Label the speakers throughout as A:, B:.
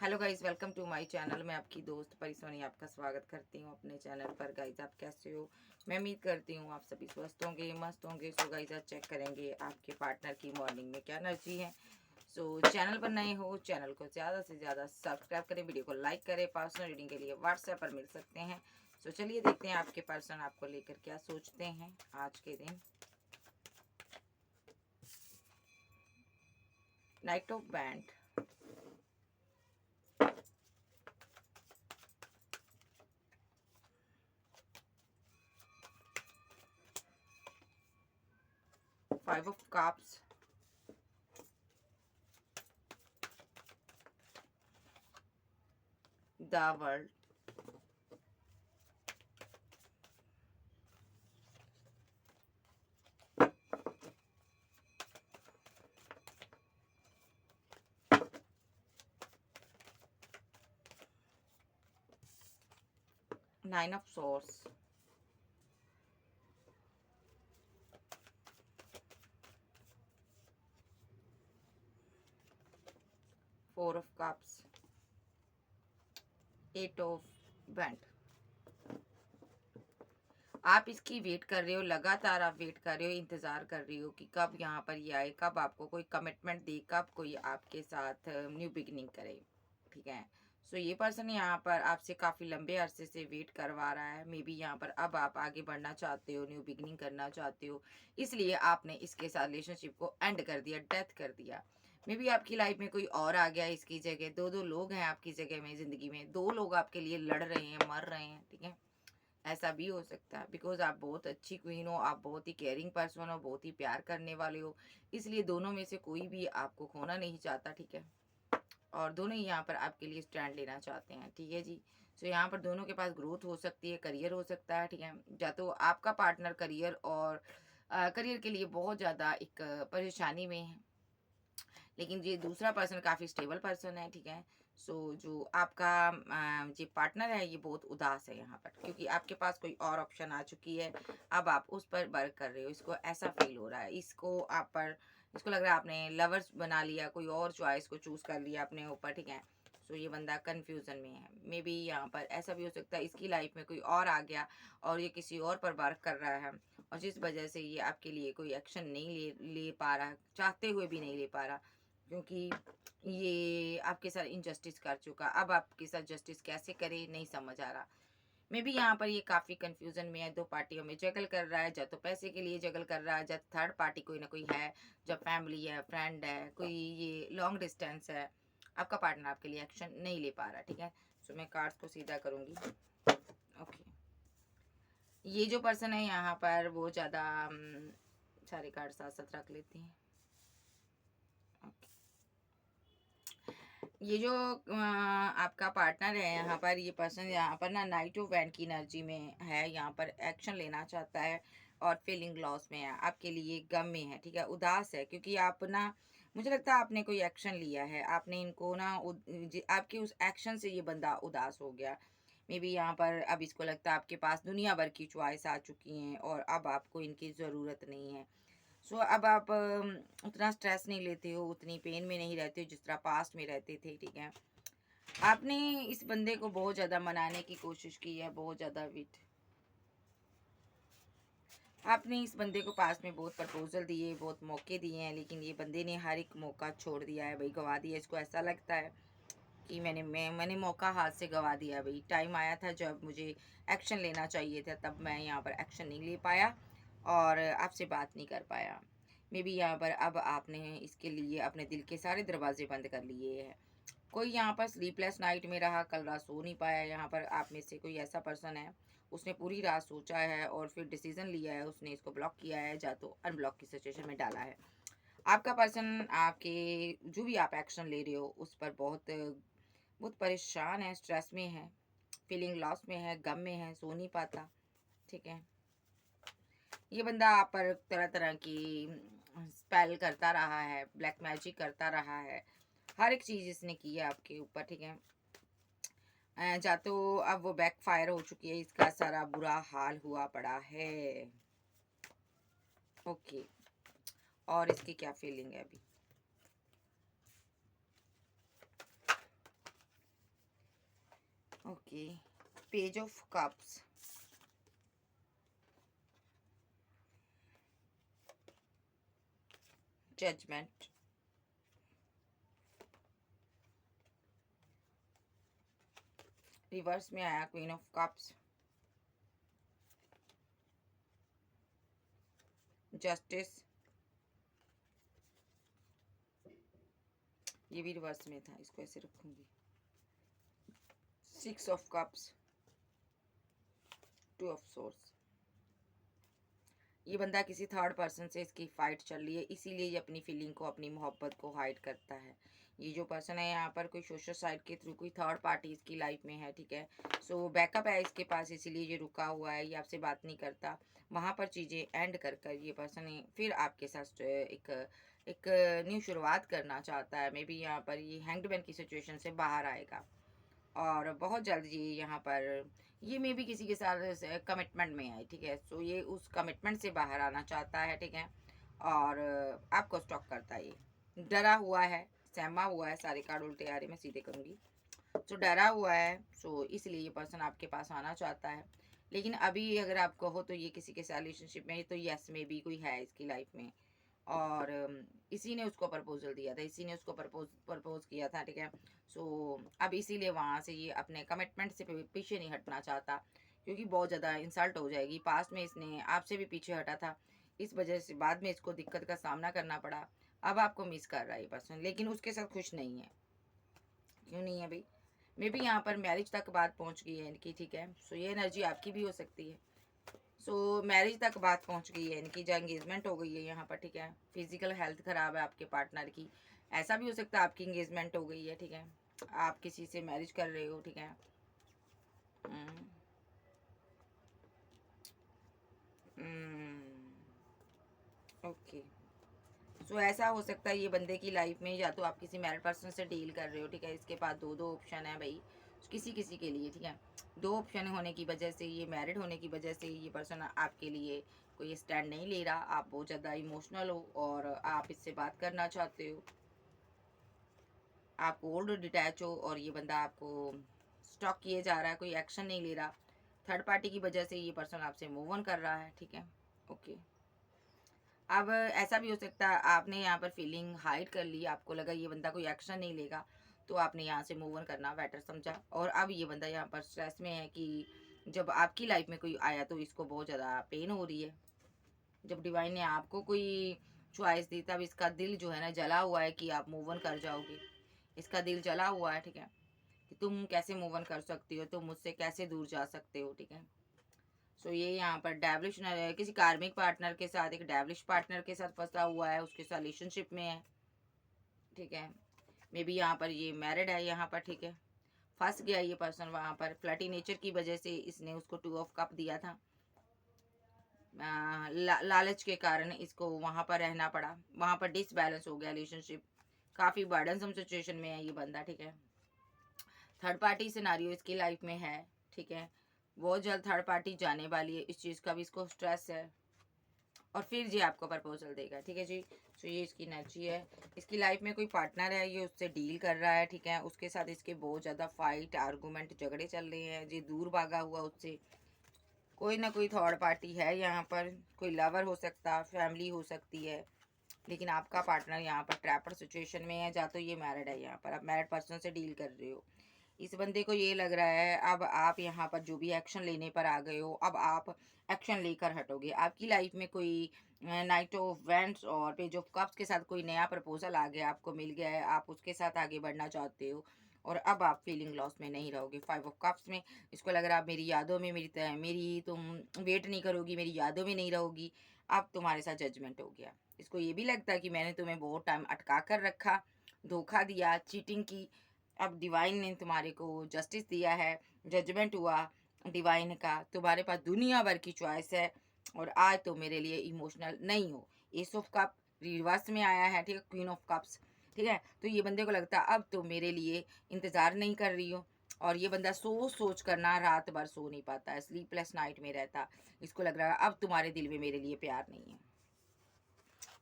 A: Hello guys, welcome to my channel. मैं आपकी दोस्त परिसोनी आपका स्वागत करती हूँ अपने चैनल पर। गाइज आप कैसे हो? मैं उम्मीद करती हूँ आप सभी स्वस्थ होंगे, मस्त होंगे। सो गाइज आज चेक करेंगे आपके पार्टनर की मॉर्निंग में क्या एनर्जी है। सो चैनल पर नए हो, चैनल को ज़्यादा से ज़्यादा सब्सक्राइब करें, वीडियो को लाइक करें। पर्सनल रीडिंग के लिए व्हाट्सएप पर मिल सकते हैं। सो चलिए देखते हैं आपके पर्सन आपको लेकर क्या सोचते हैं आज के दिन। Night of band, 5 of cups, the world, 9 of swords, 4 of cups, 8 of band. आप इसकी वेट कर रहे हो, लगातार आप वेट कर रहे हो, इंतज़ार कर रही हो कि कब यहाँ पर ये आए, कब आपको कोई कमिटमेंट दे, कब कोई आपके साथ न्यू बिगिनिंग करे। ठीक है। सो ये पर्सन यहाँ पर आपसे काफ़ी लंबे अरसे से वेट करवा रहा है। मे बी यहाँ पर अब आप आगे बढ़ना चाहते हो, न्यू बिगिनिंग करना चाहते हो, इसलिए आपने इसके साथ रिलेशनशिप को एंड कर दिया, डेथ कर दिया। मे बी आपकी लाइफ में कोई और आ गया इसकी जगह। दो दो लोग हैं आपकी जगह में, ज़िंदगी में दो लोग आपके लिए लड़ रहे हैं, मर रहे हैं। ठीक है। ऐसा भी हो सकता है बिकॉज आप बहुत अच्छी क्वीन हो, आप बहुत ही केयरिंग पर्सन हो, बहुत ही प्यार करने वाले हो, इसलिए दोनों में से कोई भी आपको खोना नहीं चाहता। ठीक है। और दोनों ही यहाँ पर आपके लिए स्टैंड लेना चाहते हैं। ठीक है जी। सो यहाँ पर दोनों के पास ग्रोथ हो सकती है, करियर हो सकता है। ठीक है। या तो आपका पार्टनर करियर और करियर के लिए बहुत ज़्यादा एक परेशानी में है, लेकिन ये दूसरा पर्सन काफ़ी स्टेबल पर्सन है। ठीक है। सो जो आपका जो पार्टनर है ये बहुत उदास है यहाँ पर, क्योंकि आपके पास कोई और ऑप्शन आ चुकी है। अब आप उस पर वर्क कर रहे हो, इसको ऐसा फील हो रहा है। इसको आप पर इसको लग रहा है आपने लवर्स बना लिया, कोई और चॉइस को चूज़ कर लिया अपने ऊपर। ठीक है। सो ये बंदा कन्फ्यूज़न में है। मे बी यहाँ पर ऐसा भी हो सकता है इसकी लाइफ में कोई और आ गया और ये किसी और पर वर्क कर रहा है, और जिस वजह से ये आपके लिए कोई एक्शन नहीं ले पा रहा, चाहते हुए भी नहीं ले पा रहा, क्योंकि ये आपके साथ इनजस्टिस कर चुका। अब आपके साथ जस्टिस कैसे करे नहीं समझ आ रहा। मे बी यहाँ पर ये काफ़ी कंफ्यूजन में है, दो पार्टियों में जगल कर रहा है। या तो पैसे के लिए जगल कर रहा है, या थर्ड पार्टी कोई ना कोई है, जब फैमिली है, फ्रेंड है, कोई ये लॉन्ग डिस्टेंस है। आपका पार्टनर आपके लिए एक्शन नहीं ले पा रहा। ठीक है। सो मैं कार्ड्स को सीधा करूँगी। ओके। ये जो पर्सन है यहाँ पर वो ज़्यादा सारे कार्ड साथ साथ रख लेते हैं। ओके। ये जो आपका पार्टनर है यहाँ पर, ये पर्सन यहाँ पर ना नाइट ऑफ वैंड की एनर्जी में है। यहाँ पर एक्शन लेना चाहता है और फीलिंग लॉस में है, आपके लिए गम में है। ठीक है। उदास है क्योंकि आप ना, मुझे लगता है आपने कोई एक्शन लिया है, आपने इनको ना आपके उस एक्शन से ये बंदा उदास हो गया। मे बी यहाँ पर अब इसको लगता है आपके पास दुनिया भर की चॉइस आ चुकी हैं और अब आपको इनकी ज़रूरत नहीं है। सो अब आप उतना स्ट्रेस नहीं लेते हो, उतनी पेन में नहीं रहते हो जिस तरह पास्ट में रहते थे। ठीक है। आपने इस बंदे को बहुत ज़्यादा मनाने की कोशिश की है, बहुत ज़्यादा विट आपने इस बंदे को पास में बहुत प्रपोजल दिए, बहुत मौके दिए हैं, लेकिन ये बंदे ने हर एक मौका छोड़ दिया है भाई, गवा दिया। इसको ऐसा लगता है कि मैंने मौका हाथ से गवा दिया भाई। टाइम आया था जब मुझे एक्शन लेना चाहिए था, तब मैं यहाँ पर एक्शन नहीं ले पाया और आपसे बात नहीं कर पाया। मे बी यहाँ पर अब आपने इसके लिए अपने दिल के सारे दरवाजे बंद कर लिए हैं। कोई यहाँ पर स्लीपलेस नाइट में रहा, कल रात सो नहीं पाया। यहाँ पर आप में से कोई ऐसा पर्सन है, उसने पूरी रात सोचा है और फिर डिसीजन लिया है, उसने इसको ब्लॉक किया है या तो अनब्लॉक की सिचुएशन में डाला है। आपका पर्सन आपके जो भी आप एक्शन ले रहे हो उस पर बहुत बहुत परेशान है, स्ट्रेस में है, फीलिंग लॉस में है, गम में है, सो नहीं पाता। ठीक है। ये बंदा आप पर तरह तरह की स्पेल करता रहा है, ब्लैक मैजिक करता रहा है, हर एक चीज़ इसने की है आपके ऊपर। ठीक है। या तो अब वो बैक फायर हो चुकी है, इसका सारा बुरा हाल हुआ पड़ा है। ओके। और इसकी क्या फीलिंग है अभी? Okay, page of cups, judgement, reverse में आया क्वीन ऑफ कप्स, जस्टिस, ये भी रिवर्स में था, इसको ऐसे रखूंगी, 6 ऑफ कप्स, 2 ऑफ सोर्स। ये बंदा किसी थर्ड पर्सन से इसकी फाइट चल रही है, इसीलिए ये अपनी फीलिंग को, अपनी मोहब्बत को हाइड करता है। ये जो पर्सन है यहाँ पर कोई सोशल साइट के थ्रू कोई थर्ड पार्टी इसकी लाइफ में है, ठीक है। सो बैकअप है इसके पास, इसीलिए ये रुका हुआ है, ये आपसे बात नहीं करता। वहाँ पर चीज़ें एंड कर कर ये पर्सन फिर आपके साथ एक न्यू शुरुआत करना चाहता है। मे बी यहाँ पर ये हैंगड की सिचुएशन से बाहर आएगा और बहुत जल्द ये यहाँ पर ये मे भी किसी के साथ कमिटमेंट में आए, ठीक है। सो ये उस कमिटमेंट से बाहर आना चाहता है, ठीक है। और आपको स्टॉक करता है, ये डरा हुआ है, सहमा हुआ है। सारे कार्ड उल्टे आ रहे, मैं सीधे करूँगी। सो डरा हुआ है, सो इसलिए ये पर्सन आपके पास आना चाहता है। लेकिन अभी अगर आप कहो तो ये किसी के साथ रिलेशनशिप में, तो यस में भी कोई है इसकी लाइफ में, और इसी ने उसको प्रपोजल दिया था, इसी ने उसको प्रपोज किया था, ठीक है। सो अब इसीलिए वहाँ से ये अपने कमिटमेंट से पीछे नहीं हटना चाहता, क्योंकि बहुत ज़्यादा इंसल्ट हो जाएगी। पास्ट में इसने आपसे भी पीछे हटा था, इस वजह से बाद में इसको दिक्कत का सामना करना पड़ा। अब आपको मिस कर रहा है ये पर्सन, लेकिन उसके साथ खुश नहीं है। क्यों नहीं है भाई? मे बी यहाँ पर मैरिज तक बात पहुँच गई है इनकी, ठीक है। सो ये एनर्जी आपकी भी हो सकती है। सो मैरिज तक बात पहुंच गई है इनकी, जो एंगेजमेंट हो गई है यहाँ पर, ठीक है। फिजिकल हेल्थ खराब है आपके पार्टनर की, ऐसा भी हो सकता है आपकी एंगेजमेंट हो गई है, ठीक है। आप किसी से मैरिज कर रहे हो, ठीक है। ओके, सो ऐसा हो सकता है ये बंदे की लाइफ में, या तो आप किसी मैरिड पर्सन से डील कर रहे हो, ठीक है। इसके पास दो दो ऑप्शन है भाई, किसी किसी के लिए, ठीक है। दो ऑप्शन होने की वजह से, ये मैरिड होने की वजह से ये पर्सन आपके लिए कोई स्टैंड नहीं ले रहा। आप बहुत ज़्यादा इमोशनल हो और आप इससे बात करना चाहते हो, आप ओल्ड डिटैच हो, और ये बंदा आपको स्टॉक किए जा रहा है, कोई एक्शन नहीं ले रहा। थर्ड पार्टी की वजह से ये पर्सन आपसे मूव ऑन कर रहा है, ठीक है। ओके, अब ऐसा भी हो सकता है आपने यहाँ पर फीलिंग हाइड कर ली, आपको लगा ये बंदा कोई एक्शन नहीं लेगा, तो आपने यहाँ से मूव ऑन करना बेटर समझा। और अब ये बंदा यहाँ पर स्ट्रेस में है कि जब आपकी लाइफ में कोई आया तो इसको बहुत ज़्यादा पेन हो रही है। जब डिवाइन ने आपको कोई चॉइस दी, तब इसका दिल जो है ना जला हुआ है कि आप मूव ऑन कर जाओगे। इसका दिल जला हुआ है, ठीक है, कि तुम कैसे मूव ऑन कर सकती हो, तुम मुझसे कैसे दूर जा सकते हो, ठीक है। सो ये यहाँ पर डेवलिश किसी कार्मिक पार्टनर के साथ, एक डेवलिश पार्टनर के साथ फंसा हुआ है, उसके साथ रिलेशनशिप में है, ठीक है। मे बी यहाँ पर ये मैरिड है यहाँ पर, ठीक है। फंस गया ये पर्सन वहाँ पर, फ्लटी नेचर की वजह से इसने उसको 2 ऑफ कप दिया था। लालच के कारण इसको वहाँ पर रहना पड़ा, वहाँ पर डिसबैलेंस हो गया रिलेशनशिप। काफ़ी बर्डनसम सिचुएशन में है ये बंदा, ठीक है। थर्ड पार्टी सिनारियो इसकी लाइफ में है, ठीक है। बहुत जल्द थर्ड पार्टी जाने वाली है, इस चीज़ का भी इसको स्ट्रेस है, और फिर जी आपको प्रपोजल देगा, ठीक है जी। तो ये इसकी एनर्जी है। इसकी लाइफ में कोई पार्टनर है, ये उससे डील कर रहा है, ठीक है। उसके साथ इसके बहुत ज़्यादा फाइट, आर्गूमेंट, झगड़े चल रहे हैं, जी दूर भागा हुआ उससे। कोई ना कोई थर्ड पार्टी है यहाँ पर, कोई लवर हो सकता, फैमिली हो सकती है, लेकिन आपका पार्टनर यहाँ पर ट्रैपर सिचुएशन में है। या तो ये मैरिड है, यहाँ पर आप मैरिड पर्सन से डील कर रहे हो। इस बंदे को ये लग रहा है अब आप यहाँ पर जो भी एक्शन लेने पर आ गए हो, अब आप एक्शन लेकर हटोगे। आपकी लाइफ में कोई नाइट ऑफ वेंट्स और पेज ऑफ कप्स के साथ कोई नया प्रपोजल आ गया, आपको मिल गया है, आप उसके साथ आगे बढ़ना चाहते हो, और अब आप फीलिंग लॉस में नहीं रहोगे। 5 ऑफ कप्स में इसको लग रहा है आप मेरी यादों में, मेरी तुम वेट नहीं करोगी, मेरी यादों में नहीं रहोगी। अब तुम्हारे साथ जजमेंट हो गया। इसको ये भी लगता है कि मैंने तुम्हें बहुत टाइम अटका कर रखा, धोखा दिया, चीटिंग की। अब डिवाइन ने तुम्हारे को जस्टिस दिया है, जजमेंट हुआ डिवाइन का, तुम्हारे पास दुनिया भर की चॉइस है, और आज तो मेरे लिए इमोशनल नहीं हो। एस ऑफ कप रिवर्स में आया है, ठीक है, क्वीन ऑफ कप्स, ठीक है। तो ये बंदे को लगता है अब तो मेरे लिए इंतज़ार नहीं कर रही हो, और ये बंदा सोच सोच कर ना रात भर सो नहीं पाता है, स्लीपलेस नाइट में रहता। इसको लग रहा है अब तुम्हारे दिल में मेरे लिए प्यार नहीं है,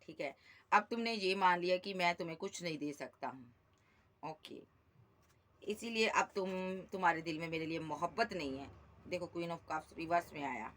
A: ठीक है। अब तुमने ये मान लिया कि मैं तुम्हें कुछ नहीं दे सकता हूँ। ओके, इसीलिए अब तुम्हारे दिल में मेरे लिए मोहब्बत नहीं है। देखो क्वीन ऑफ कप्स रिवर्स में आया,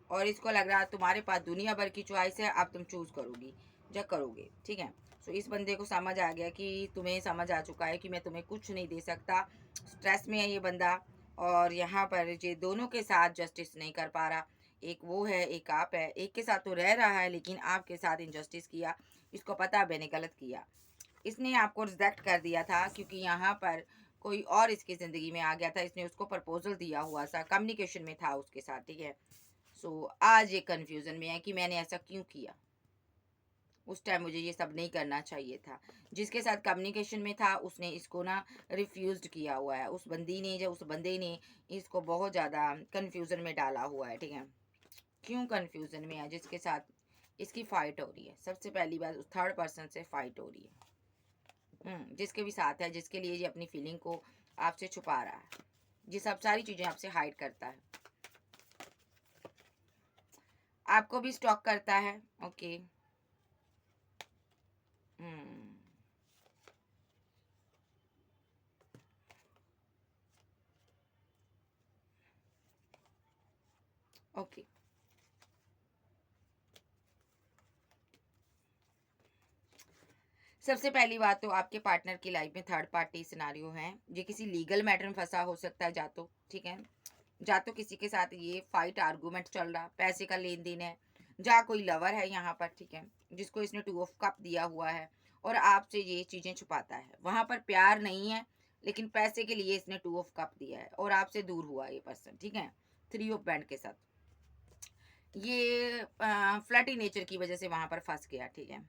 A: और इसको लग रहा है तुम्हारे पास दुनिया भर की चॉइस है, अब तुम चूज करोगी या करोगे, ठीक है। सो इस बंदे को समझ आ गया कि तुम्हें समझ आ चुका है कि मैं तुम्हें कुछ नहीं दे सकता। स्ट्रेस में है ये बंदा, और यहाँ पर ये दोनों के साथ जस्टिस नहीं कर पा रहा। एक वो है, एक आप है। एक के साथ तो रह रहा है, लेकिन आपके साथ इनजस्टिस किया। इसको पता है मैंने गलत किया। इसने आपको रिजेक्ट कर दिया था क्योंकि यहाँ पर कोई और इसकी ज़िंदगी में आ गया था। इसने उसको प्रपोजल दिया हुआ था, कम्युनिकेशन में था उसके साथ, ठीक है। सो आज ये कन्फ्यूज़न में है कि मैंने ऐसा क्यों किया। उस टाइम मुझे ये सब नहीं करना चाहिए था। जिसके साथ कम्युनिकेशन में था उसने इसको ना रिफ्यूज़्ड किया हुआ है। उस बंदी ने, जो उस बंदे ने इसको बहुत ज़्यादा कन्फ्यूज़न में डाला हुआ है, ठीक है। क्यों कन्फ्यूज़न में है? जिसके साथ इसकी फ़ाइट हो रही है। सबसे पहली बात, उस थर्ड पर्सन से फ़ाइट हो रही है। जिसके भी साथ है, जिसके लिए ये अपनी फीलिंग को आपसे छुपा रहा है, ये सब सारी चीज़ें आपसे हाइड करता है, आपको भी स्टॉक करता है। ओके। हम्म ओके। सबसे पहली बात तो आपके पार्टनर की लाइफ में थर्ड पार्टी सिनारियो है। ये किसी लीगल मैटर में फंसा हो सकता है, जा तो ठीक है, जा तो किसी के साथ ये फाइट आर्गूमेंट चल रहा, पैसे का लेन देन है, जा कोई लवर है यहाँ पर, ठीक है, जिसको इसने 2 ऑफ कप दिया हुआ है और आपसे ये चीज़ें छुपाता है। वहाँ पर प्यार नहीं है, लेकिन पैसे के लिए इसने 2 ऑफ कप दिया है और आपसे दूर हुआ ये पर्सन, ठीक है। 3 ऑफ बैंड के साथ ये फ्लर्टी नेचर की वजह से वहाँ पर फंस गया, ठीक है।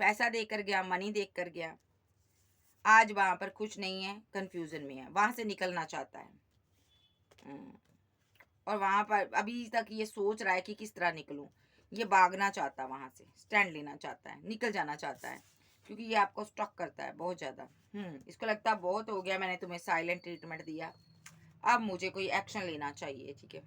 A: पैसा देकर गया, मनी देख कर गया, आज वहाँ पर खुश नहीं है, कंफ्यूजन में है, वहाँ से निकलना चाहता है। हम्म, और वहाँ पर अभी तक ये सोच रहा है कि किस तरह निकलूं। ये भागना चाहता है, वहाँ से स्टैंड लेना चाहता है, निकल जाना चाहता है, क्योंकि ये आपको स्टॉक करता है बहुत ज़्यादा। इसको लगता है बहुत हो गया, मैंने तुम्हें साइलेंट ट्रीटमेंट दिया, अब मुझे कोई एक्शन लेना चाहिए, ठीक है।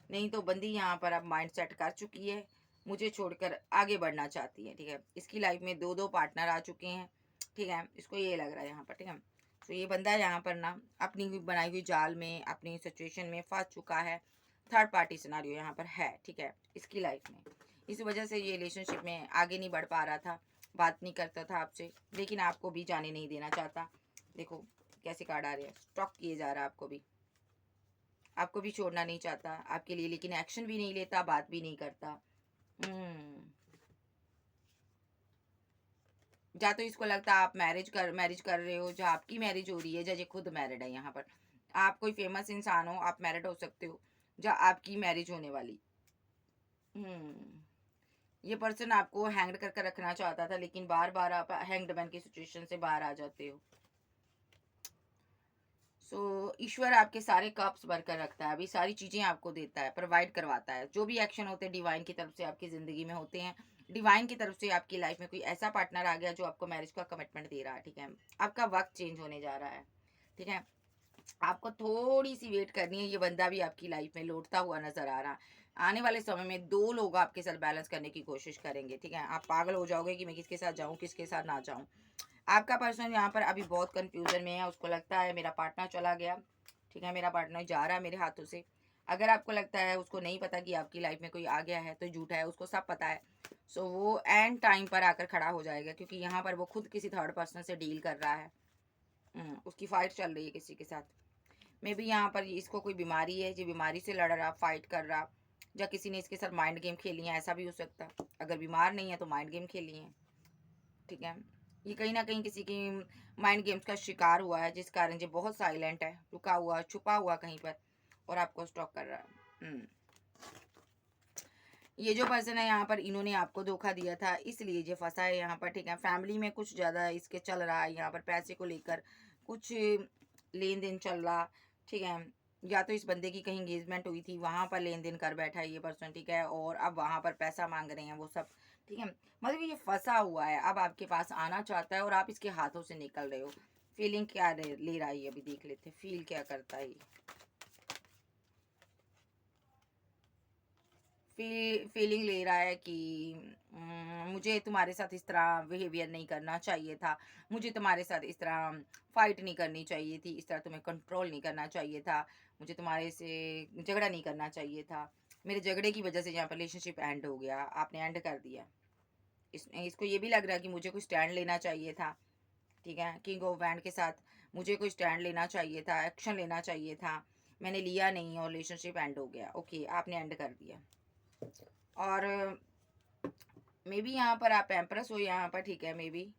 A: नहीं तो बंदी यहाँ पर अब माइंड सेट कर चुकी है, मुझे छोड़कर आगे बढ़ना चाहती है, ठीक है। इसकी लाइफ में 2 पार्टनर आ चुके हैं, ठीक है। इसको ये लग रहा है यहाँ पर, ठीक है। तो ये बंदा यहाँ पर ना अपनी बनाई हुई जाल में, अपनी सिचुएशन में फंस चुका है। थर्ड पार्टी सिनारियो यहाँ पर है, ठीक है, इसकी लाइफ में। इस वजह से ये रिलेशनशिप में आगे नहीं बढ़ पा रहा था, बात नहीं करता था आपसे, लेकिन आपको भी जाने नहीं देना चाहता। देखो कैसे कार्ड आ रहे हैं, स्टॉक किए जा रहा है आपको भी, आपको भी छोड़ना नहीं चाहता आपके लिए, लेकिन एक्शन भी नहीं लेता, बात भी नहीं करता। या तो इसको लगता है आप मैरिज कर रहे हो, या आपकी मैरिज हो रही है, या ये खुद मैरिड है। यहाँ पर आप कोई फेमस इंसान हो, आप मैरिड हो सकते हो, या आपकी मैरिज होने वाली। हम्म ये पर्सन आपको हैंग्ड करके रखना चाहता था, लेकिन बार बार आप हैंग्ड मैन की सिचुएशन से बाहर आ जाते हो। ईश्वर आपके सारे कप्स भरकर रखता है, अभी सारी चीज़ें आपको देता है, प्रोवाइड करवाता है। जो भी एक्शन होते हैं डिवाइन की तरफ से आपकी ज़िंदगी में होते हैं। डिवाइन की तरफ से आपकी लाइफ में कोई ऐसा पार्टनर आ गया जो आपको मैरिज का कमिटमेंट दे रहा है, ठीक है। आपका वक्त चेंज होने जा रहा है, ठीक है। आपको थोड़ी सी वेट करनी है। ये बंदा भी आपकी लाइफ में लौटता हुआ नजर आ रहा है। आने वाले समय में 2 लोग आपके साथ बैलेंस करने की कोशिश करेंगे, ठीक है। आप पागल हो जाओगे कि मैं किसके साथ जाऊं, किसके साथ ना जाऊं। आपका पर्सन यहाँ पर अभी बहुत कंफ्यूजन में है, उसको लगता है मेरा पार्टनर चला गया, ठीक है, मेरा पार्टनर जा रहा है मेरे हाथों से। अगर आपको लगता है उसको नहीं पता कि आपकी लाइफ में कोई आ गया है, तो झूठा है, उसको सब पता है। वो एंड टाइम पर आकर खड़ा हो जाएगा, क्योंकि यहाँ पर वो खुद किसी थर्ड पर्सन से डील कर रहा है। उसकी फाइट चल रही है किसी के साथ। मे बी यहाँ पर इसको कोई बीमारी है, जो बीमारी से लड़ रहा, फाइट कर रहा, या किसी ने इसके साथ माइंड गेम खेली है, ऐसा भी हो सकता है। अगर बीमार नहीं है तो माइंड गेम खेली है, ठीक है। ये कहीं ना कहीं किसी की माइंड गेम्स का शिकार हुआ है, जिस कारण ये बहुत साइलेंट है, रुका हुआ, छुपा हुआ कहीं पर, और आपको स्टॉक कर रहा है। ये जो पर्सन है यहाँ पर, इन्होंने आपको धोखा दिया था, इसलिए ये फंसा है यहाँ पर, ठीक है। फैमिली में कुछ ज़्यादा इसके चल रहा है, यहाँ पर पैसे को लेकर कुछ लेन देन चल रहा, ठीक है। या तो इस बंदे की कहीं एंगेजमेंट हुई थी, वहाँ पर लेन देन कर बैठा है ये पर्सन, ठीक है, और अब वहाँ पर पैसा मांग रहे हैं वो सब, ठीक है। मतलब ये फंसा हुआ है, अब आपके पास आना चाहता है और आप इसके हाथों से निकल रहे हो। फीलिंग क्या ले रहा है, अभी देख लेते, फील क्या करता है। फीलिंग ले रहा है कि मुझे तुम्हारे साथ इस तरह बिहेवियर नहीं करना चाहिए था, मुझे तुम्हारे साथ इस तरह फाइट नहीं करनी चाहिए थी, इस तरह तुम्हें कंट्रोल नहीं करना चाहिए था, मुझे तुम्हारे से झगड़ा नहीं करना चाहिए था, मेरे झगड़े की वजह से यहाँ पर रिलेशनशिप एंड हो गया, आपने एंड कर दिया। इसको ये भी लग रहा है कि मुझे कोई स्टैंड लेना चाहिए था, ठीक है, किंग ऑफ वैंड के साथ मुझे कोई स्टैंड लेना चाहिए था, एक्शन लेना चाहिए था, मैंने लिया नहीं और रिलेशनशिप एंड हो गया। ओके, आपने एंड कर दिया। और मे बी यहाँ पर आप एम्प्रेस हो यहाँ पर, ठीक है, मे बी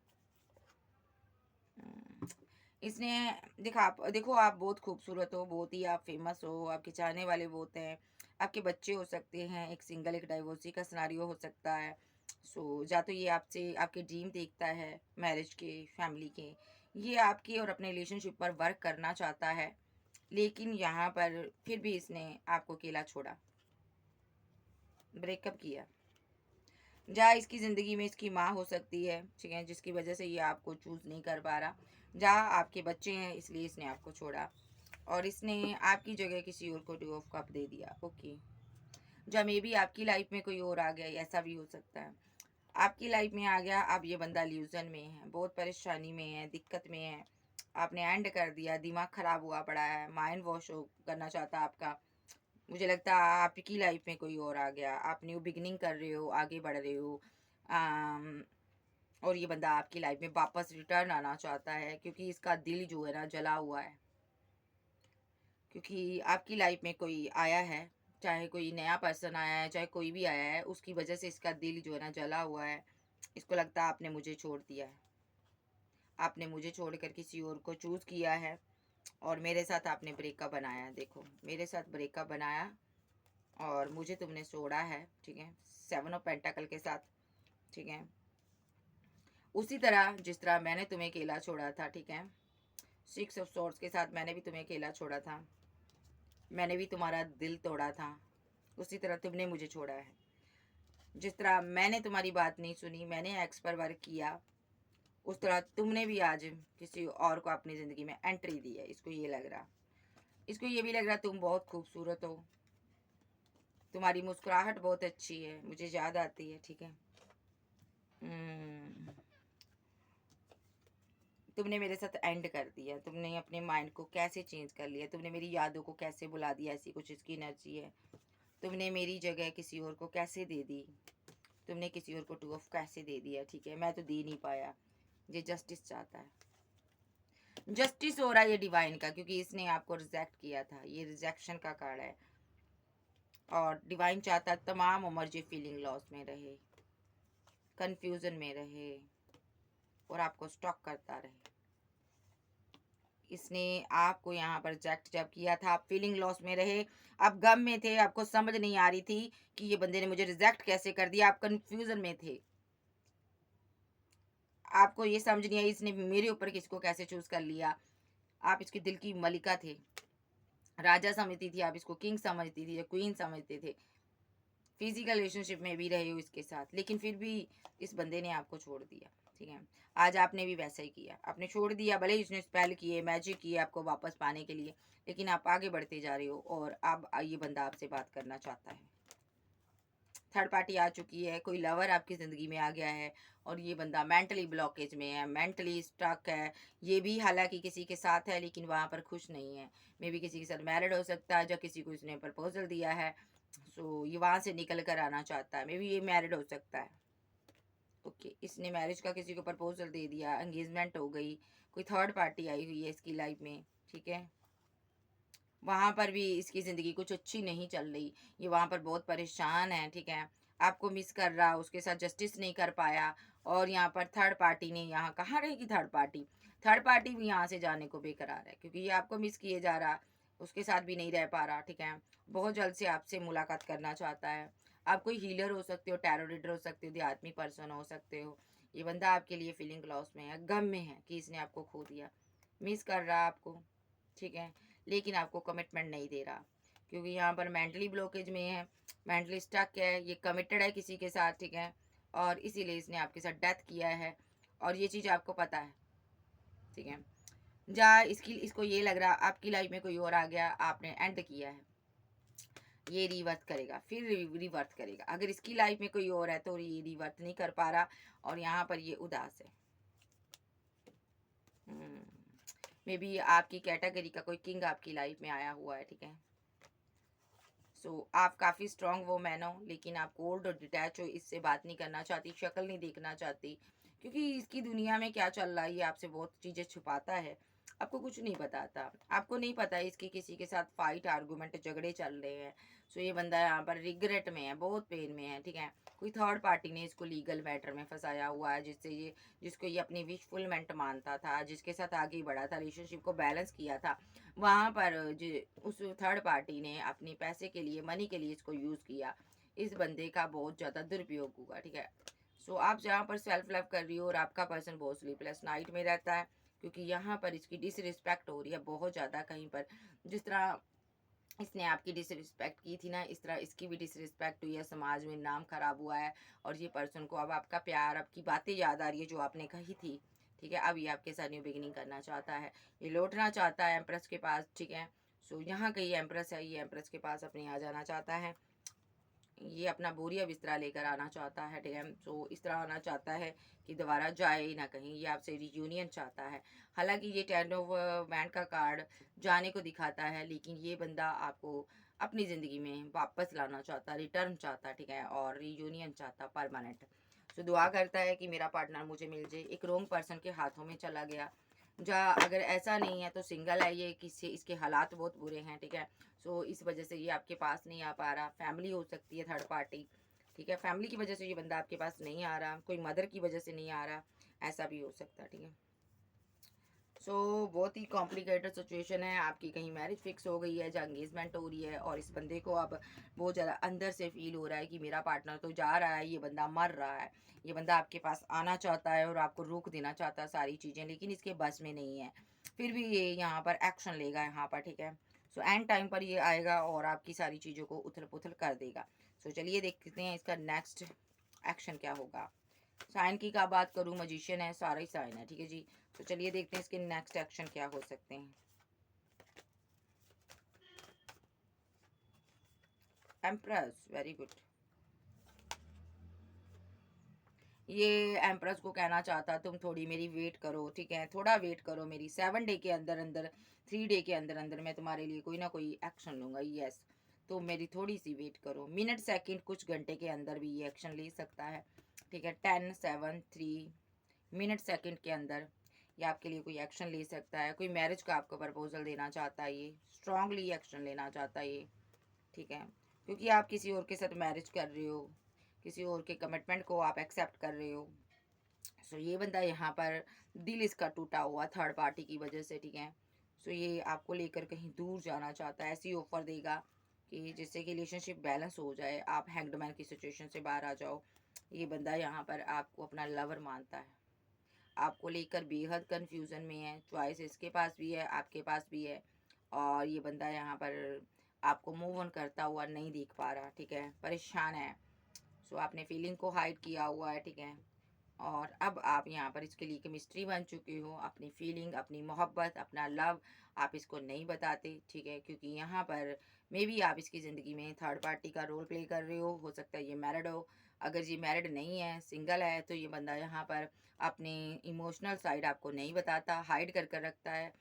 A: इसने देखो आप बहुत खूबसूरत हो, बहुत ही आप फेमस हो, आपके चाहने वाले बहुत हैं, आपके बच्चे हो सकते हैं, एक सिंगल एक डाइवोर्सी का सिनारियो हो सकता है। सो या तो ये आपसे आपके ड्रीम देखता है मैरिज के, फैमिली के, ये आपके और अपने रिलेशनशिप पर वर्क करना चाहता है, लेकिन यहाँ पर फिर भी इसने आपको अकेला छोड़ा, ब्रेकअप किया। जहाँ इसकी ज़िंदगी में इसकी माँ हो सकती है, ठीक है, जिसकी वजह से ये आपको चूज़ नहीं कर पा रहा, जहाँ आपके बच्चे हैं इसलिए इसने आपको छोड़ा, और इसने आपकी जगह किसी और को टू ऑफ कप दे दिया। ओके, जहाँ मे बी आपकी लाइफ में कोई और आ गया, ऐसा भी हो सकता है, आपकी लाइफ में आ गया, अब ये बंदा ल्यूजन में है, बहुत परेशानी में है, दिक्कत में है, आपने एंड कर दिया, दिमाग ख़राब हुआ पड़ा है, माइंड वॉश करना चाहता है आपका। मुझे लगता है आपकी लाइफ में कोई और आ गया, आप न्यू बिगनिंग कर रहे हो, आगे बढ़ रहे हो, और ये बंदा आपकी लाइफ में वापस रिटर्न आना चाहता है, क्योंकि इसका दिल जो है ना जला हुआ है, क्योंकि आपकी लाइफ में कोई आया है, चाहे कोई नया पर्सन आया है, चाहे कोई भी आया है, उसकी वजह से इसका दिल जो है ना जला हुआ है। इसको लगता है आपने मुझे छोड़ दिया है, आपने मुझे छोड़कर किसी और को चूज़ किया है, और मेरे साथ आपने ब्रेकअप बनाया, देखो मेरे साथ ब्रेकअप बनाया और मुझे तुमने छोड़ा है, ठीक है, 7 ऑफ पेंटाकल के साथ, ठीक है, उसी तरह जिस तरह मैंने तुम्हें अकेला छोड़ा था, ठीक है, 6 ऑफ सॉर्ड्स के साथ मैंने भी तुम्हें अकेला छोड़ा था, मैंने भी तुम्हारा दिल तोड़ा था, उसी तरह तुमने मुझे छोड़ा है। जिस तरह मैंने तुम्हारी बात नहीं सुनी, मैंने एक्स पर वर्क किया, उस तरह तुमने भी आज किसी और को अपनी ज़िंदगी में एंट्री दी है। इसको ये लग रहा, इसको ये भी लग रहा तुम बहुत खूबसूरत हो, तुम्हारी मुस्कुराहट बहुत अच्छी है, मुझे याद आती है, ठीक है, तुमने मेरे साथ एंड कर दिया, तुमने अपने माइंड को कैसे चेंज कर लिया, तुमने मेरी यादों को कैसे बुला दिया, ऐसी कुछ इसकी एनर्जी है, तुमने मेरी जगह किसी और को कैसे दे दी, तुमने किसी और को टू ऑफ कैसे दे दिया, ठीक है, मैं तो दे नहीं पाया। ये जस्टिस चाहता है, जस्टिस हो रहा है ये डिवाइन का, क्योंकि इसने आपको रिजेक्ट किया था, ये रिजेक्शन का कार्ड है, और डिवाइन चाहता है तमाम उम्र ये फीलिंग लॉस में रहे, कंफ्यूजन में रहे, और आपको स्टॉक करता रहे। इसने आपको यहाँ पर रिजेक्ट जब किया था, आप फीलिंग लॉस में रहे, आप गम में थे, आपको समझ नहीं आ रही थी कि ये बंदे ने मुझे रिजेक्ट कैसे कर दिया, आप कंफ्यूजन में थे, आपको ये समझ नहीं आई इसने मेरे ऊपर किसको कैसे चूज कर लिया। आप इसके दिल की मलिका थे, राजा समझती थी, आप इसको किंग समझती थी या क्वीन समझते थे, फिजिकल रिलेशनशिप में भी रहे हो इसके साथ, लेकिन फिर भी इस बंदे ने आपको छोड़ दिया, ठीक है, आज आपने भी वैसा ही किया, आपने छोड़ दिया, भले ही उसने स्पेल किए, मैजिक किए आपको वापस पाने के लिए, लेकिन आप आगे बढ़ते जा रहे हो, और अब ये बंदा आपसे बात करना चाहता है, थर्ड पार्टी आ चुकी है, कोई लवर आपकी ज़िंदगी में आ गया है, और ये बंदा मेंटली ब्लॉकेज में है, मेंटली स्टक है, ये भी हालांकि किसी के साथ है लेकिन वहाँ पर खुश नहीं है, मे भी किसी के साथ मैरिड हो सकता है, या किसी को इसने प्रपोजल दिया है, सो ये वहाँ से निकल कर आना चाहता है, मे बी ये मैरिड हो सकता है। ओके, इसने मैरिज का किसी को प्रपोजल दे दिया, एंगेजमेंट हो गई, कोई थर्ड पार्टी आई हुई है इसकी लाइफ में, ठीक है, वहाँ पर भी इसकी ज़िंदगी कुछ अच्छी नहीं चल रही, ये वहाँ पर बहुत परेशान है, ठीक है, आपको मिस कर रहा, उसके साथ जस्टिस नहीं कर पाया, और यहाँ पर थर्ड पार्टी ने, यहाँ कहाँ रहेगी थर्ड पार्टी, थर्ड पार्टी भी यहाँ से जाने को बेकरार है, क्योंकि ये आपको मिस किए जा रहा, उसके साथ भी नहीं रह पा रहा, ठीक है, बहुत जल्द से आपसे मुलाकात करना चाहता है, आप कोई हीलर हो सकते हो, टैरो रीडर हो सकते हो, आदमी पर्सन हो सकते हो, ये बंदा आपके लिए फीलिंग लॉस में है, गम में है कि इसने आपको खो दिया, मिस कर रहा आपको, ठीक है, लेकिन आपको कमिटमेंट नहीं दे रहा, क्योंकि यहाँ पर मेंटली ब्लॉकेज में है, मेंटली स्टक है, ये कमिटेड है किसी के साथ, ठीक है, और इसीलिए इसने आपके साथ डेथ किया है, और ये चीज़ आपको पता है, ठीक है, इसको ये लग रहा आपकी लाइफ में कोई और आ गया, आपने एंड किया है, ये रिवर्थ करेगा, फिर रिवर्थ करेगा। अगर इसकी लाइफ में कोई और है तो ये रिवर्थ नहीं कर पा रहा, और यहाँ पर ये उदास है। मे बी आपकी कैटेगरी का कोई किंग आपकी लाइफ में आया हुआ है, ठीक है। आप काफ़ी स्ट्रांग वोमैन हो, लेकिन आप कोल्ड और डिटैच हो, इससे बात नहीं करना चाहती, शक्ल नहीं देखना चाहती, क्योंकि इसकी दुनिया में क्या चल रहा है ये आपसे बहुत चीज़ें छुपाता है, आपको कुछ नहीं बताता। आपको नहीं पता है इसके किसी के साथ फाइट, आर्गूमेंट, झगड़े चल रहे हैं। ये बंदा यहाँ पर रिग्रेट में है, बहुत पेन में है, ठीक है। कोई थर्ड पार्टी ने इसको लीगल मैटर में फंसाया हुआ है, जिसको ये अपनी विशफुलमेंट मानता था, जिसके साथ आगे बढ़ा था, रिलेशनशिप को बैलेंस किया था, वहाँ पर उस थर्ड पार्टी ने अपने पैसे के लिए, मनी के लिए इसको यूज़ किया। इस बंदे का बहुत ज़्यादा दुरुपयोग हुआ, ठीक है। आप जहाँ पर सेल्फ लव कर रही हो और आपका पर्सन बहुत स्लीपलेस नाइट में रहता है, क्योंकि यहाँ पर इसकी डिसरिस्पेक्ट हो रही है बहुत ज़्यादा। कहीं पर जिस तरह इसने आपकी डिसरिस्पेक्ट की थी ना, इस तरह इसकी भी डिसरिस्पेक्ट हुई है, समाज में नाम खराब हुआ है। और ये पर्सन को अब आपका प्यार, आपकी बातें याद आ रही है जो आपने कही थी, ठीक है। अब ये आपके साथ न्यू बिगिनिंग करना चाहता है, ये लौटना चाहता है एम्प्रेस के पास, ठीक है। यहाँ कहीं एम्प्रेस है, ये एम्प्रेस के पास अपने आ जाना चाहता है। ये अपना बोरिया बिस्तरा लेकर आना चाहता है, ठीक है। इस तरह आना चाहता है कि दोबारा जाए ही ना कहीं, ये आपसे रियूनियन चाहता है। हालांकि ये 10 ऑफ वैंड का कार्ड जाने को दिखाता है, लेकिन ये बंदा आपको अपनी ज़िंदगी में वापस लाना चाहता, रिटर्न चाहता, ठीक है, और रियूनियन चाहता परमानेंट। दुआ करता है कि मेरा पार्टनर मुझे मिल जाए। एक रॉन्ग पर्सन के हाथों में चला गया, जहाँ अगर ऐसा नहीं है तो सिंगल है ये, किसी इसके हालात बहुत बुरे हैं, ठीक है। इस वजह से ये आपके पास नहीं आ पा रहा। फैमिली हो सकती है थर्ड पार्टी, ठीक है। फैमिली की वजह से ये बंदा आपके पास नहीं आ रहा, कोई मदर की वजह से नहीं आ रहा, ऐसा भी हो सकता है, ठीक है। बहुत ही कॉम्प्लिकेटेड सिचुएशन है आपकी। कहीं मैरिज फिक्स हो गई है, जहाँ एंगेजमेंट हो रही है, और इस बंदे को अब बहुत ज़्यादा अंदर से फील हो रहा है कि मेरा पार्टनर तो जा रहा है, ये बंदा मर रहा है। ये बंदा आपके पास आना चाहता है और आपको रोक देना चाहता है सारी चीज़ें, लेकिन इसके बस में नहीं है। फिर भी ये यहाँ पर एक्शन लेगा यहाँ पर, ठीक है। एंड टाइम पर ये आएगा और आपकी सारी चीज़ों को उथल पुथल कर देगा। चलिए देखते हैं इसका नेक्स्ट एक्शन क्या होगा। साइन की क्या बात करूं, मजिशियन है, सारा ही साइन है, ठीक है जी। चलिए देखते हैं इसके नेक्स्ट एक्शन क्या हो सकते हैं। Empress, very good. ये एम्प्रेस को कहना चाहता तुम थोड़ी मेरी वेट करो, ठीक है, थोड़ा वेट करो मेरी। 7 डे के अंदर अंदर, 3 डे के अंदर अंदर मैं तुम्हारे लिए कोई ना कोई एक्शन लूंगा, यस। तो मेरी थोड़ी सी वेट करो। मिनट, सेकंड, कुछ घंटे के अंदर भी ये एक्शन ले सकता है, ठीक है। 10, 7, 3 मिनट, सेकंड के अंदर ये आपके लिए कोई एक्शन ले सकता है। कोई मैरिज का आपको प्रपोजल देना चाहता है, ये स्ट्रांगली एक्शन लेना चाहता है ये, ठीक है। क्योंकि आप किसी और के साथ मैरिज कर रहे हो, किसी और के कमिटमेंट को आप एक्सेप्ट कर रहे हो। ये बंदा यहाँ पर दिल इसका टूटा हुआ थर्ड पार्टी की वजह से, ठीक है। ये आपको लेकर कहीं दूर जाना चाहता है। ऐसी ऑफर देगा कि जिससे कि रिलेशनशिप बैलेंस हो जाए, आप हैंगडमैन की सिचुएशन से बाहर आ जाओ। ये बंदा यहाँ पर आपको अपना लवर मानता है, आपको लेकर बेहद कन्फ्यूज़न में है। चॉइस इसके पास भी है, आपके पास भी है, और ये बंदा यहाँ पर आपको मूव ऑन करता हुआ नहीं देख पा रहा, ठीक है, परेशान है। आपने फीलिंग को हाइड किया हुआ है, ठीक है। और अब आप यहाँ पर इसके लिए केमिस्ट्री बन चुके हो। अपनी फीलिंग, अपनी मोहब्बत, अपना लव आप इसको नहीं बताते, ठीक है, क्योंकि यहाँ पर मे बी आप इसकी ज़िंदगी में थर्ड पार्टी का रोल प्ले कर रहे हो सकता है ये मैरिड हो। अगर ये मैरिड नहीं है, सिंगल है, तो ये बंदा यहाँ पर अपनी इमोशनल साइड आपको नहीं बताता, हाइड कर कर रखता है।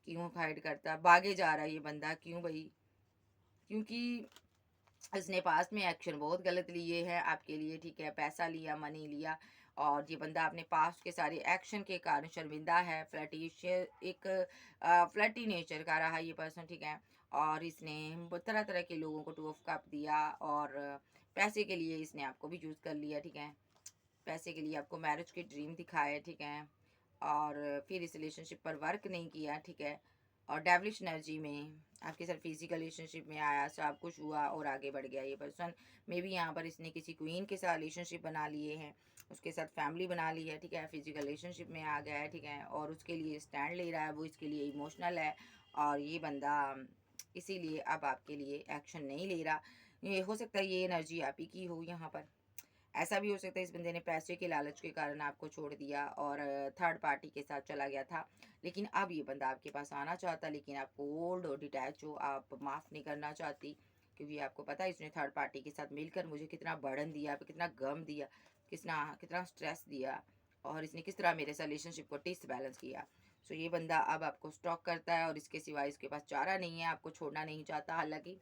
A: क्यों हाइड करता, भागे जा रहा है ये बंदा, क्यों भाई? क्योंकि इसने पास्ट में एक्शन बहुत गलत लिए हैं आपके लिए, ठीक है। पैसा लिया, मनी लिया, और ये बंदा अपने पास्ट के सारे एक्शन के कारण शर्मिंदा है। एक फ्लर्टी नेचर का रहा ये पर्सन, ठीक है। और इसने तरह तरह के लोगों को टू ऑफ कप दिया, और पैसे के लिए इसने आपको भी यूज़ कर लिया, ठीक है। पैसे के लिए आपको मैरिज के ड्रीम दिखाए, ठीक है, और फिर इस रिलेशनशिप पर वर्क नहीं किया, ठीक है। और डेविलिश एनर्जी में आपके साथ फिजिकल रिलेशनशिप में आया, सब कुछ हुआ और आगे बढ़ गया ये पर्सन। मे बी यहाँ पर इसने किसी क्वीन के साथ रिलेशनशिप बना लिए हैं, उसके साथ फैमिली बना ली है, ठीक है, फिजिकल रिलेशनशिप में आ गया है, ठीक है, और उसके लिए स्टैंड ले रहा है, वो इसके लिए इमोशनल है। और ये बंदा इसीलिए अब आपके लिए एक्शन नहीं ले रहा। ये हो सकता है ये एनर्जी आप ही की हो यहाँ पर। ऐसा भी हो सकता है इस बंदे ने पैसे के लालच के कारण आपको छोड़ दिया और थर्ड पार्टी के साथ चला गया था। लेकिन अब ये बंदा आपके पास आना चाहता, लेकिन आप कोल्ड और डिटैच हो, आप माफ़ नहीं करना चाहती। क्योंकि आपको पता है इसने थर्ड पार्टी के साथ मिलकर मुझे कितना बर्डन दिया, कितना गम दिया, कितना कितना स्ट्रेस दिया, और इसने किस तरह मेरे रिलेशनशिप को डिसबैलेंस किया। सो ये बंदा अब आपको स्टॉक करता है और इसके सिवाय इसके पास चारा नहीं है, आपको छोड़ना नहीं चाहता, हालांकि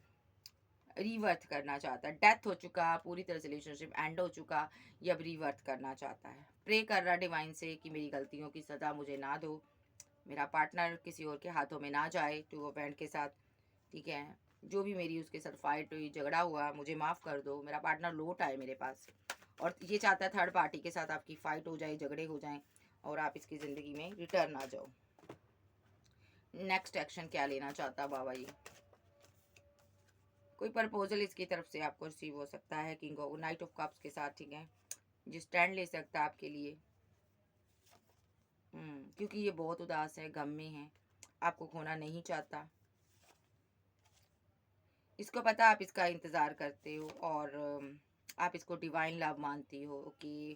A: रीवर्थ करना चाहता है। डेथ हो चुका, पूरी तरह से रिलेशनशिप एंड हो चुका, ये अब रीवर्थ करना चाहता है। प्रे कर रहा डिवाइन से कि मेरी गलतियों की सज़ा मुझे ना दो, मेरा पार्टनर किसी और के हाथों में ना जाए टू ऑफ हैंड के साथ, ठीक है। जो भी मेरी उसके साथ फाइट हुई, झगड़ा हुआ, मुझे माफ़ कर दो, मेरा पार्टनर लौट आए मेरे पास। और ये चाहता है थर्ड पार्टी के साथ आपकी फ़ाइट हो जाए, झगड़े हो जाएं, और आप इसकी ज़िंदगी में रिटर्न आ जाओ। नेक्स्ट एक्शन क्या लेना चाहता बाबा जी? कोई प्रपोजल इसकी तरफ से आपको रिसीव हो सकता है king of night of cups के साथ, ठीक है, जो स्टैंड ले सकता है आपके लिए। क्योंकि ये बहुत उदास है, गम में है, आपको खोना नहीं चाहता। इसको पता आप इसका इंतज़ार करते हो, और आप इसको डिवाइन लव मानती हो। ओके,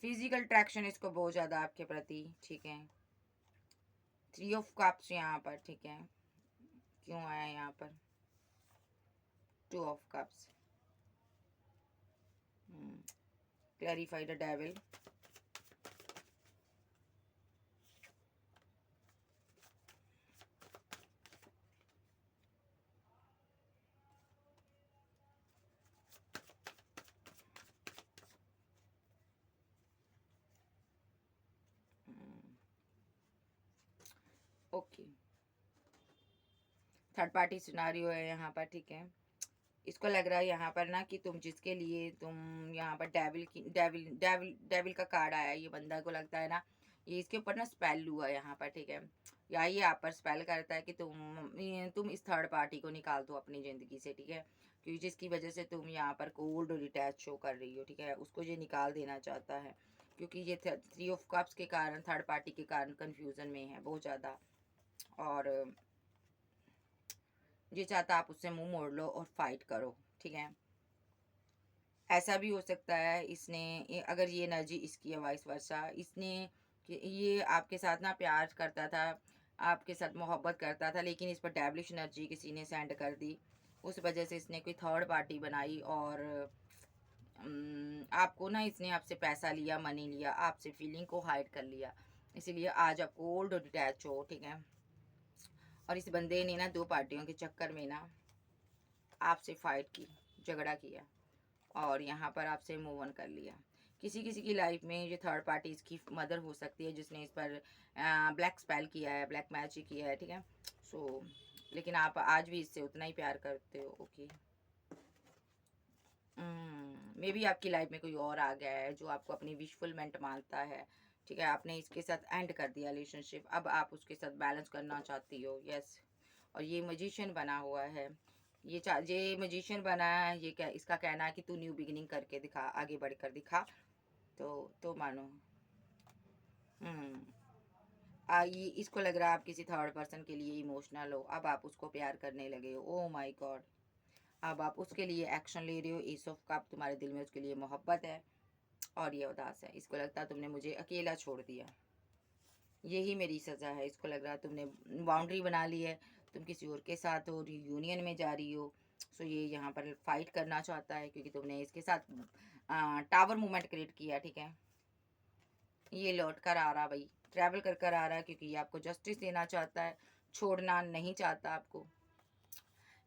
A: फिजिकल अट्रैक्शन इसको बहुत ज़्यादा आपके प्रति, ठीक है। 3 ऑफ कप्स यहाँ पर, ठीक है, क्यों आया यहाँ पर 2 of cups? Clarify the devil. Okay, third party scenario है यहाँ पर, ठीक है। इसको लग रहा है यहाँ पर ना कि तुम जिसके लिए तुम यहाँ पर डेविल का कार्ड आया, ये बंदा को लगता है ना ये इसके ऊपर ना स्पेल हुआ है यहाँ पर, ठीक है। या ये आप पर स्पेल करता है कि तुम इस थर्ड पार्टी को निकाल दो अपनी ज़िंदगी से, ठीक है, क्योंकि जिसकी वजह से तुम यहाँ पर कोल्ड और डिटैच शो कर रही हो, ठीक है, उसको ये निकाल देना चाहता है। क्योंकि ये 3 ऑफ कप्स के कारण, थर्ड पार्टी के कारण कन्फ्यूज़न में है बहुत ज़्यादा, और ये चाहता आप उससे मुंह मोड़ लो और फाइट करो, ठीक है। ऐसा भी हो सकता है अगर ये एनर्जी इसकी है वाइस वर्सा, इसने ये आपके साथ ना प्यार करता था, आपके साथ मोहब्बत करता था, लेकिन इस पर डेविलिश एनर्जी किसी ने सेंड कर दी, उस वजह से इसने कोई थर्ड पार्टी बनाई, और आपको ना इसने आपसे पैसा लिया, मनी लिया, आपसे फीलिंग को हाइड कर लिया, इसीलिए आज आप कोल्ड और डिटैच हो, ठीक है। और इस बंदे ने ना 2 पार्टियों के चक्कर में ना आपसे फाइट की, झगड़ा किया, और यहाँ पर आपसे मूव ऑन कर लिया। किसी किसी की लाइफ में ये थर्ड पार्टी इसकी मदर हो सकती है, जिसने इस पर ब्लैक स्पेल किया है, ब्लैक मैजिक किया है, ठीक है। सो लेकिन आप आज भी इससे उतना ही प्यार करते हो। ओके, मे बी आपकी लाइफ में कोई और आ गया है जो आपको अपनी विशफुलमेंट मानता है, ठीक है। आपने इसके साथ एंड कर दिया रिलेशनशिप, अब आप उसके साथ बैलेंस करना चाहती हो, यस। और ये मजिशियन बना हुआ है, ये मजिशियन बना है, ये क्या इसका कहना है कि तू न्यू बिगिनिंग करके दिखा, आगे बढ़कर दिखा, तो मानो। हम्म ये इसको लग रहा है आप किसी थर्ड पर्सन के लिए इमोशनल हो, अब आप उसको प्यार करने लगे हो। ओ माय गॉड, अब आप उसके लिए एक्शन ले रहे हो। एस ऑफ कप, तुम्हारे दिल में उसके लिए मोहब्बत है, और ये उदास है। इसको लगता है तुमने मुझे अकेला छोड़ दिया, यही मेरी सज़ा है। इसको लग रहा है तुमने बाउंड्री बना ली है, तुम किसी और के साथ हो, यूनियन में जा रही हो। सो ये यहाँ पर फाइट करना चाहता है, क्योंकि तुमने इसके साथ टावर मूवमेंट क्रिएट किया, ठीक है। ये लौट कर आ रहा भाई, ट्रैवल कर कर आ रहा है, क्योंकि ये आपको जस्टिस देना चाहता है, छोड़ना नहीं चाहता आपको।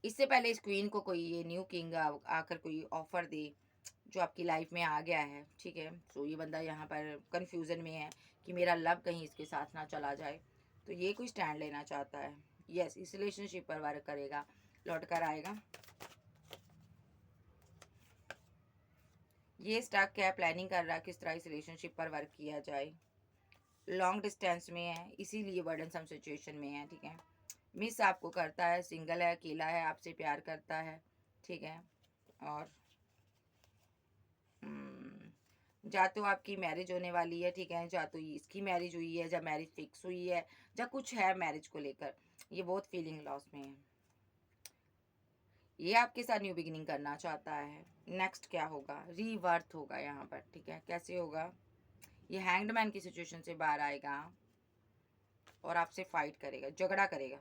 A: इससे पहले इस क्वीन को कोई ये न्यू किंग आकर कोई ऑफर दे जो आपकी लाइफ में आ गया है, ठीक है। सो ये बंदा यहाँ पर कंफ्यूजन में है कि मेरा लव कहीं इसके साथ ना चला जाए, तो ये कोई स्टैंड लेना चाहता है। यस, इस रिलेशनशिप पर वर्क करेगा, लौट कर आएगा। ये स्टक है, प्लानिंग कर रहा है किस तरह इस रिलेशनशिप पर वर्क किया जाए। लॉन्ग डिस्टेंस में है, इसीलिए बर्डनसम सिचुएशन में है, ठीक है। मिस आपको करता है, सिंगल है, अकेला है, आपसे प्यार करता है, ठीक है। और जा तो आपकी मैरिज होने वाली है, ठीक है, जा तो इसकी मैरिज हुई है, या मैरिज फिक्स हुई है, या कुछ है मैरिज को लेकर, ये बहुत फीलिंग लॉस में है। ये आपके साथ न्यू बिगिनिंग करना चाहता है। नेक्स्ट क्या होगा? रीबर्थ होगा यहाँ पर, ठीक है। कैसे होगा? ये हैंग्ड मैन की सिचुएशन से बाहर आएगा और आपसे फाइट करेगा, झगड़ा करेगा।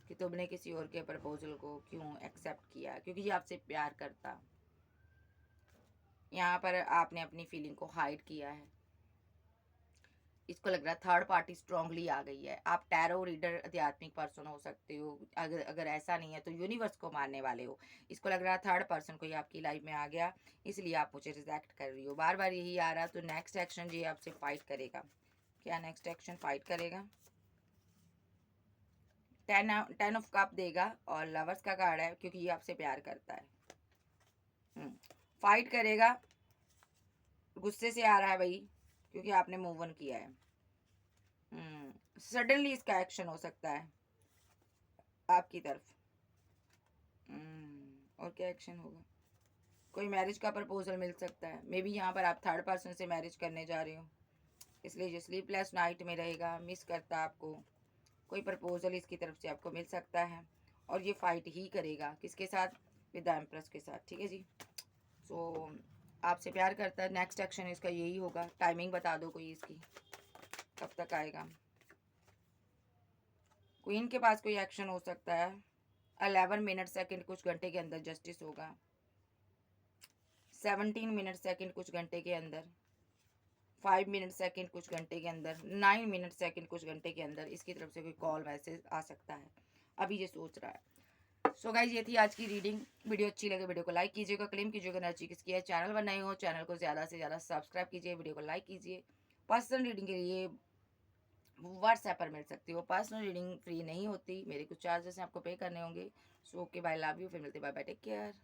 A: कि तुमने किसी और के प्रपोजल को क्यों एक्सेप्ट किया, क्योंकि ये आपसे प्यार करता। यहाँ पर आपने अपनी फीलिंग को हाइड किया है। इसको लग रहा है थर्ड पार्टी स्ट्रांगली आ गई है। आप टैरो रीडर आध्यात्मिक पर्सन हो सकते हो, अगर ऐसा नहीं है तो यूनिवर्स को मानने वाले हो। इसको लग रहा है थर्ड पर्सन कोई आपकी लाइफ में आ गया, इसलिए आप मुझे रिजेक्ट कर रही हो। बार बार यही आ रहा है। तो नेक्स्ट एक्शन ये आपसे फाइट करेगा। क्या नेक्स्ट एक्शन फाइट करेगा? 10 ऑफ कप देगा और लवर्स का कार्ड है, क्योंकि ये आपसे प्यार करता है। फाइट करेगा, गुस्से से आ रहा है भाई, क्योंकि आपने मूव ऑन किया है। सडनली इसका एक्शन हो सकता है आपकी तरफ। और क्या एक्शन होगा? कोई मैरिज का प्रपोजल मिल सकता है। मे बी यहाँ पर आप थर्ड पर्सन से मैरिज करने जा रहे हो, इसलिए जो स्लीपलेस नाइट में रहेगा, मिस करता आपको। कोई प्रपोजल इसकी तरफ से आपको मिल सकता है और ये फाइट ही करेगा किसके साथ? विद द एम्प्रेस के साथ। ठीक है जी। सो आपसे प्यार करता है। नेक्स्ट एक्शन इसका यही होगा। टाइमिंग बता दो कोई इसकी, कब तक आएगा? क्वीन के पास कोई एक्शन हो सकता है 11 मिनट सेकंड कुछ घंटे के अंदर जस्टिस होगा। 17 मिनट सेकंड कुछ घंटे के अंदर। 5 मिनट सेकंड कुछ घंटे के अंदर। 9 मिनट सेकंड कुछ घंटे के अंदर इसकी तरफ से कोई कॉल मैसेज आ सकता है। अभी ये सोच रहा है। सो गाइज ये थी आज की रीडिंग। वीडियो अच्छी लगे वीडियो को लाइक कीजिएगा, क्लेम कीजिएगा एनर्जी किसकी है। चैनल बनाए हो, चैनल को ज़्यादा से ज़्यादा सब्सक्राइब कीजिए, वीडियो को लाइक कीजिए। पर्सनल रीडिंग के लिए व्हाट्सएप पर मिल सकती हो। पर्सनल रीडिंग फ्री नहीं होती, मेरे कुछ चार्जेस हैं आपको पे करने होंगे। So okay bye, love you. फिर मिलते बाय बाय, टेक केयर।